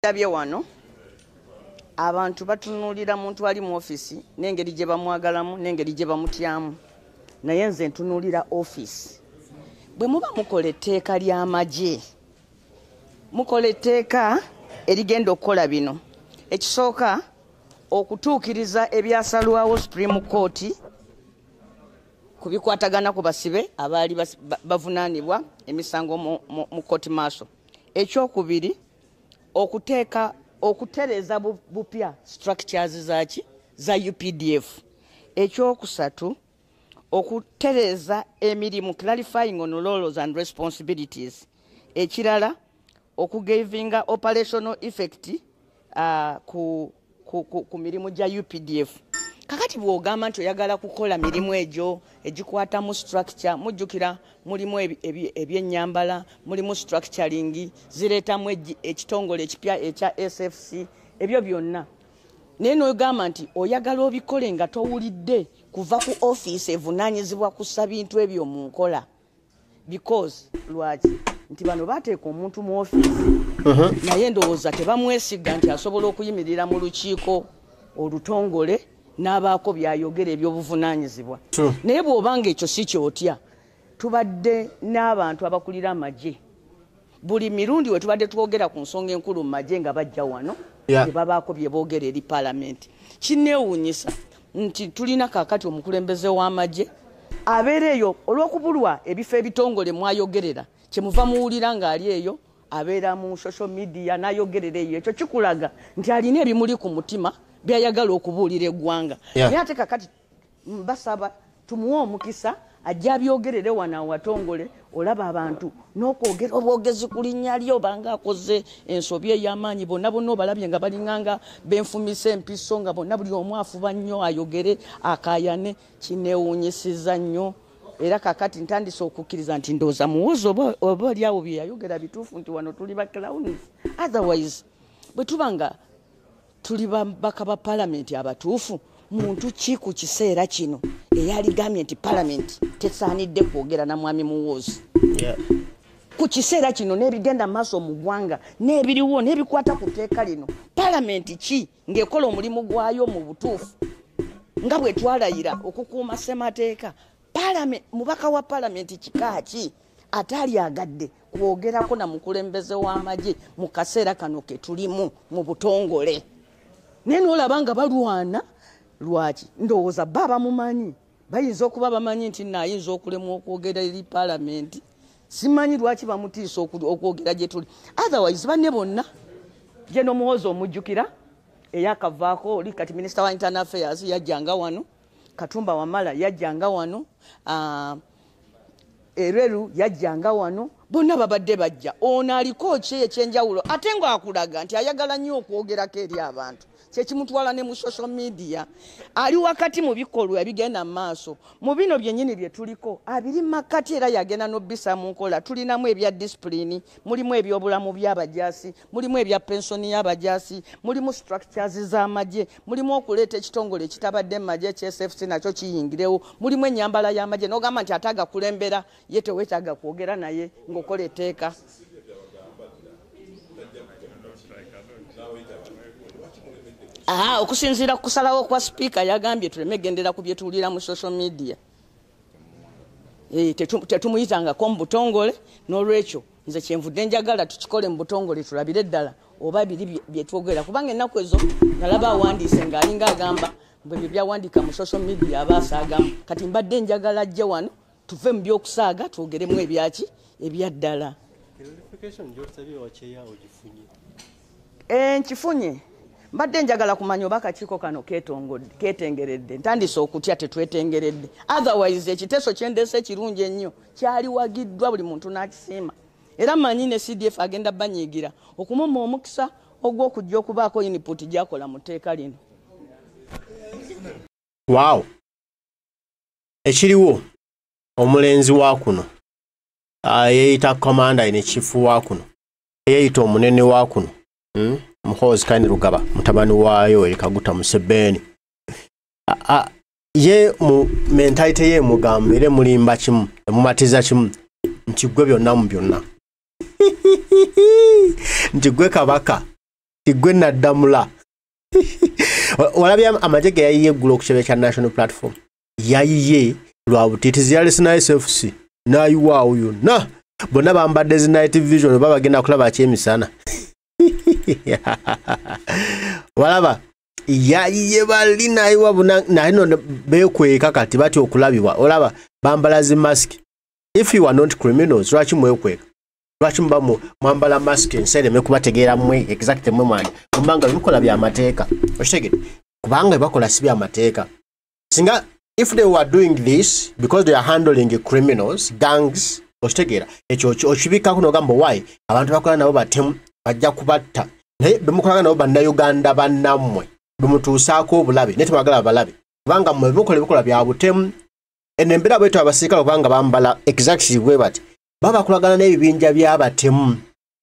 Tabye wano abantu batunulira muntu ali mu office n'engeri gye bamwagalamu n'engeri gye bamutyamu naye nze ntunulira office bwe muba mukola etteeka ly'amagye mukola etteeka erigenda okukola bino ekisooka okutuukiriza ebyasalwawo Supreme Court ku bikwatagana ku basibe abaali bavunaanibwa emisango mu court martial. Ekyokubiri okutereza bupya structures za UPDF. Ekyokusatu okutereza emirimu, clarifying on roles and responsibilities. Ekirala okugivinga operational effect ku mirimu gya UPDF. Kakati bw'ogamba nti oyagala kukola mirimu egyo egikwata mu structure, mujjukira mulimu ebyennyambala, mulimu structuring, zireetamu ekitongole ekipya ekya SFC, ebyo byonna. Naye n'ogamba nti oyagala obikole nga towulidde kuva ku office evunaanyizibwa kussa bintu ebyo mu nkola. Because lwaki nti bano bateeka omuntu mu office naye ndowooza tebamwesiga nti asobola okuyimirira mu lukiiko olutongole n'abaako byayogera ebyobuvunaanyizibwa. Naye bw'obanga ekyo si kyotya, tubadde n'abantu abakulira amagye. Buli mirundi we tubadde twogera ku nsonga enkulu mu magye nga bajja wano tebabaako bye boogera eri paalamenti. Kinneewuunyisa nti tulina kaakati omukulembeze w'amagye abeera eyo olw'okubulwa ebifo ebitongole mwayogerera kyemuva muwulira ng'ali eyo abeera mu social media n'ayogerera eyo. Ekyo kikulaga nti alina ebimuli ku mutima byayagala okubuulira eggwanga. Naye ate kakati basaba tumuwe omukisa ajja abyogerere wano awatongole. Olaba abantu n'okwogera obwogezi ku linnya lyo banga akoze ensobi ey'amaanyi, bonna bonna obalabye nga balinganga benfumisa empiso, nga bonna buli omu afuba nnyo ayogere akaayane. Kineewuunyisiza nnyo. Era kakati ntandise okukkiriza nti ndowooza muwoozi oba oli awo bye yayogera bituufu nti wano tuli ba clowns. Otherwise bwe tuba nga tuli babaka ba paalamenti abatuufu, muntu ki ku kiseera kino eyaligambye nti paalamenti tesaanidde kwogera na mwami Muwoozi? Ku kiseera kino n'ebigenda maaso mu ggwanga n'ebiriwo n'ebikwata ku tteeka lino, paalamenti ki ng'ekola omulimu gwayo mu butuufu nga bwe twalayira okukuuma ssemateeka? Mubaka wa paalamenti kika ki ataalyagadde kwogerako na mukulembeze w'amagye mu kaseera kano ke tulimu mu butongole? Naye n'olaba nga balwana lwaki? Ndowooza bba bamumanyi, bayinza okuba bamanyi nti naayinza okulemwa okwogera eri paalamenti. Simanyi lwaki bamutiisa okwogera gye tuli. Otherwise banne bonna gye n'omuwoozi omujjukira eyakavaako oli kati minisita wa internal affairs yajjanga wano, Katumba Wamala yajjanga wano, Ereru yajjanga wano, bonna babadde bajja. Ono aliko ki ekyenjawulo ate ng'akulaga nti ayagala nnyo okwogerako eri abantu. Kyekimutwala ne mu social media. Ali wakati mu bikolwa ebigenda mu maaso. Mu bino byennyini bye tuliko abiri makati era yagenda n'obbisa mu nkola. Tulinamu ebya discipline, mulimu ebyobulamu by'abajaasi, mulimu ebya pensioni y'abajaasi, mulimu structures z'amagye, mulimu okuleeta ekitongole ekitabadde mu magye SFC nakyo kiyingirewo, mulimu ennyambala y'amagye. N'ogamba nti ataga kulembera ye teweetaaga kwogera naye ng'okola etteeka. Okusinziira ku kusalawo kwa speaker yagambye tuleme gendera ku bye tuwulira mu social media. Tetumuyitangako mu butongole, n'olwekyo nze kyenvudde njagala tukikole mu butongole tulabire ddala oba biri bye twogera, kubanga ennaku ezo nalaba awandiise ng'alinga agamba bwe bye byawandiika mu social media abasaagamu. Kati mbadde njagala ajje wano tuve mu by'okusaaga twogeremu ebyaki ebya ddala. Nkifunye. Mbadde njagala kumanya oba akakiiko kano keetengeredde. Ntandise okutya tetwetengeredde. Otherwise ekiteeso kyendeese kirungi ennyo kyali wagiddwa buli muntu n'akisiima. Era mmanyi ne CDF agenda banyiigira okumumma omukisa ogw'okujja okubaako input gy'akola mu tteeka lino. Wow. Ekiriwo omulenzi wa kuno yeeyita commander ne chief wa kuno yeeyita omunene wa kuno Muhoozi Kani Rugaba mutabani waayo Kaguta Museveni ye mu mentality ye mugambire mulimba kimu mumatiza kimu nti gwe byonna mu byonna nti gwe kabaka gwe naddamula walabya amajege yayiye ggulo okukyebe kya national platform yayiye lwa butiitizi yali Nice FC nayiwaawo yonna bonna bambadde zi night vision oba bagenda kulaba kyemisana walaba yayiye bali nayiwa buna naino bekweka kati bati okulabibwa olaba bambala zi mask if you are not criminals lwaki mwekweka lwaki mbamu mwambala mask ensere mekubategeera mwe exactly mwe mwani kumbanga bikola bya mateeka okitegedde kubanga bakola si bya mateeka singa if they were doing this because they are handling criminals gangs okitegera ekyo okibika kuno gamba why abantu bakola nabo batemu bajja kubatta naye bemukola nabo bannayuganda bannammwe bemutuusaako obulabe naye tebagala abalabe kubanga mmwe bikola bya butemu enembera bwetu abasirikale kubanga bambala exactly bwe bati baba kulagana n'ebibinja by'abatemu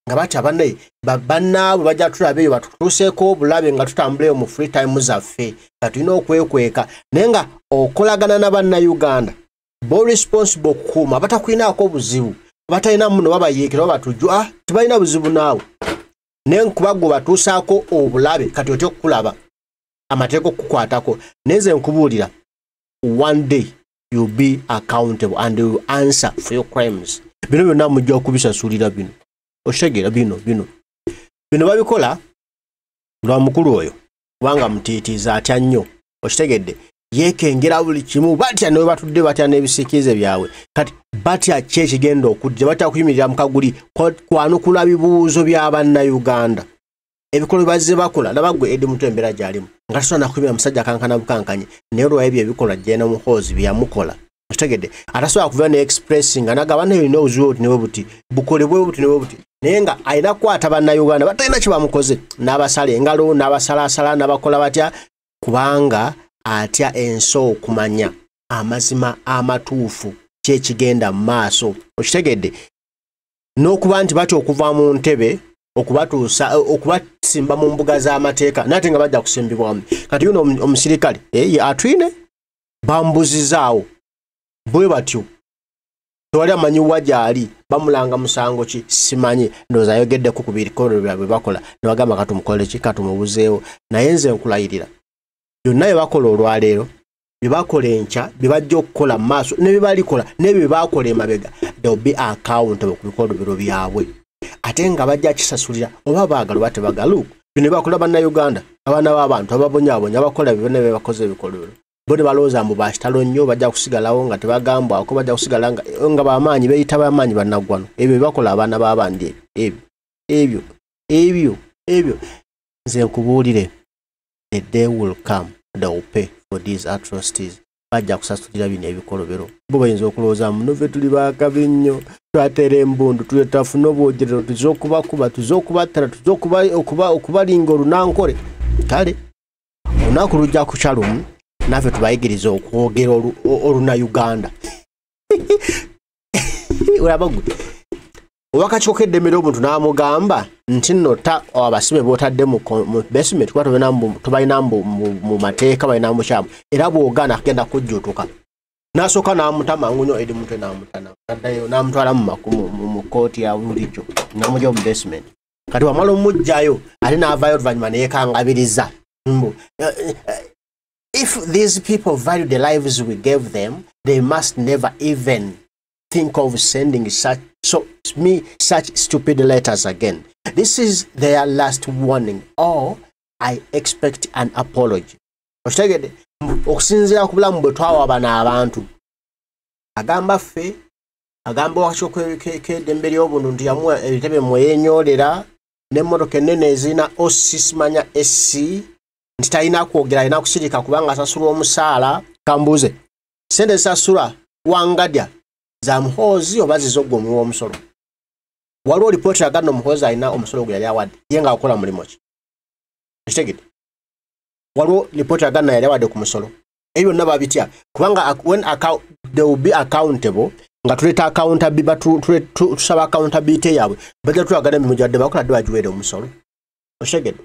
nga bati abannaye bannaabwe bajja tulabeeyo batutuuseeko obulabe nga tutambuleyo mu free time zaffe nga tulina okwekweka naye nga okolagana n'abannayuganda bo responsible okukuuma batakulinaako obuzibu batalina muno babayeekera babatujju tebalina buzibu naawe naye nkubagwe batuusaako obulabe kati otya okukulaba amateeka okukwatako naye nze nkubuulira one day you'll be accountable and you will answer for your crimes bino byonna mujja okubisasulira bino okitegera bino babikola lwa mukulu oyo kubanga mutiitiiza atya nnyo okitegedde yeekengera buli kimu batya ne batudde batya n'ebisikiize byabwe kati batya ki ekigenda okujja batya kuyimirira mu kaguli kwanukula bibuuzo by'abannayuganda ebikolo bazze bakola nabagwe edi mutu embeera gy'alimu nga tasobola nakubira musajja kankana bukankanye naye olwa ebyo ebikola jena muhoozi byamukola okitegedde atasobola kuva ne expressing nagaba nayo olina obuzibu buti ne buti bukolebwe buti ne buti naye nga alina kukwata bannayuganda batalina kye bamukoze n'abasala engalo n'abasalaasala n'abakola batya kubanga atya enso okumanya amazima amatuufu kyekigenda mu maaso okitegedde n'okuba nti batya okuva mu ntebe okubatuusa okubasimba mu mbuga z'amateeka nate nga bajja kusimbibwamu kati yuno omusirikale atwine bambuzizaawo bwe batyo tewali amanyiwa gyali bamulanga musango ki simanyi ndowooza ayogeddeku ku bikoolo byabwe bakola ne bagamba katumukole ki katumubuzeewo naye nze nkulayirira byonna bye bakola olwaleero bye bakola enkya bye bajja okukola mu maaso ne bye balikola n'ebyo bye baakola emabega they'll be accountable ku bikoolo biro byabwe ate nga bajja kisasulira oba baagala oba tebagala bino bakola bannayuganda abaana b'abantu ababonyaabonya abakola byonna bye bakoze ebikolero bo ne balowooza mbu bakitalo nnyo bajja kusigalawo nga tebagambwako bajja kusigala nga bamaanyi beeyita bamaanyi bannaggwano ebyo bye bakola abaana b'abandi ebyo nze nkubuulire a day will come they will pay for these atrocities bajja kusasulira bino ebikolobero bo bayinza okulowooza muno ffe tuli baakabi nnyo twatera embundu tuyetafuna obwogerero tuze okubakuba tuze okubattala tuze okubalinga olunankole kale olunaku lujja kukya lumu naffe tubayigiriza okwogera olunayuganda olabagwe owakakyokedde emmere omuntu n'amugamba nti nno abasibe b'otadde mu basement kuba tubalina mu mateeka balina mukyamu era bw'ogaana akagenda kujjutuka n'asooka n'amutama ngunyo eri mutwe n'amutana addayo n'amutwala mu kooti ya bulijjo n'amugya mu basement kati wamala omugjayo ate n'avaayo oluvannyuma neyeekangabiriza if these people value the lives we gave them they must never even think of sending such stupid letters again. This is their last warning, or I expect an apology. Okitegedde okusinziira ku bulamu bwe twawa bano abantu agamba ffe agamba wakyokedde ly'obuntu nti yamuwa ebitebe mweyenyoolera n'emmotoka ennene ezirina osisimanya essi nti talina kwogera alina kusirika kubanga asasula omusaala kambuuze sente zisasula wangadya za muhoozi oba zizoggwa omuwa omusolo waliwo lipooti aganda omuhoozi alina omusolo gwe yali awadde ye nga akola mulimu ki ekitegedde waliwo lipooti aganda yali awadde ku musolo ebyo byonna babitya kubanga they will be accountable nga tuleeta tusaba accountability yaabwe bajja tulagana emirimu gyabadde bakola dde bagiweere omusolo okitegedde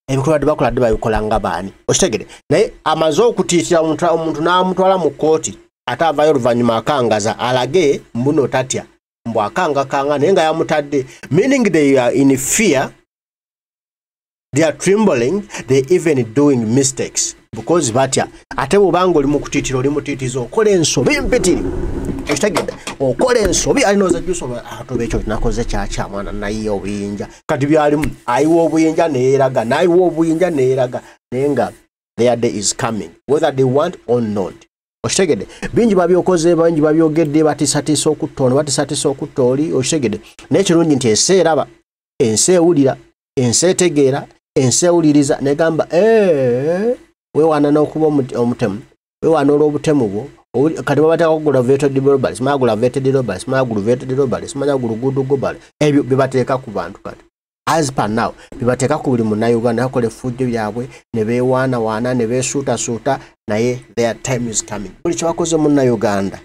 ebikolwa dde bakola dde babikola nga baani okitegedde naye amaze okutiitira omuntu n'amutwala mu kooti ate avaayo oluvannyuma akangaza alage mbuno tatya mbw akangakanga naye nga yamutadde meaning they are in fear they are trembling, they even doing mistakes because batya ate bobanga oli mukutitiro oli mutitizo okole ensobi mpitiri ekitagenda okole ensobi alinoza jusoba atobe ekyo nakoze kyacha mwana nayiyo obuyinja kati byalimu ayiwo obuyinja neeraga nayiwo obuyinja neeraga nenga their day is coming whether they want or not oshitegede bingi babyokoze bangi babyogedde batisatiso okutono batisatiso okutoli oshitegede n'ekirungi nti eseeraba ensewulira ensetegeera ensewuliriza negamba wewana n'okuba omutemu wewana olw'obutemu bwo kati babateka kugula vetted robali simagula vetted robali simagula vetted robali simanya gulugudu gobali ebyo bibateeka ku bantu kati as per now bibateeka ku buli munnayuganda akole fujjo byabwe ne beewaana ne beesuutasuuta naye their time is coming buli kyebakoze munnayuganda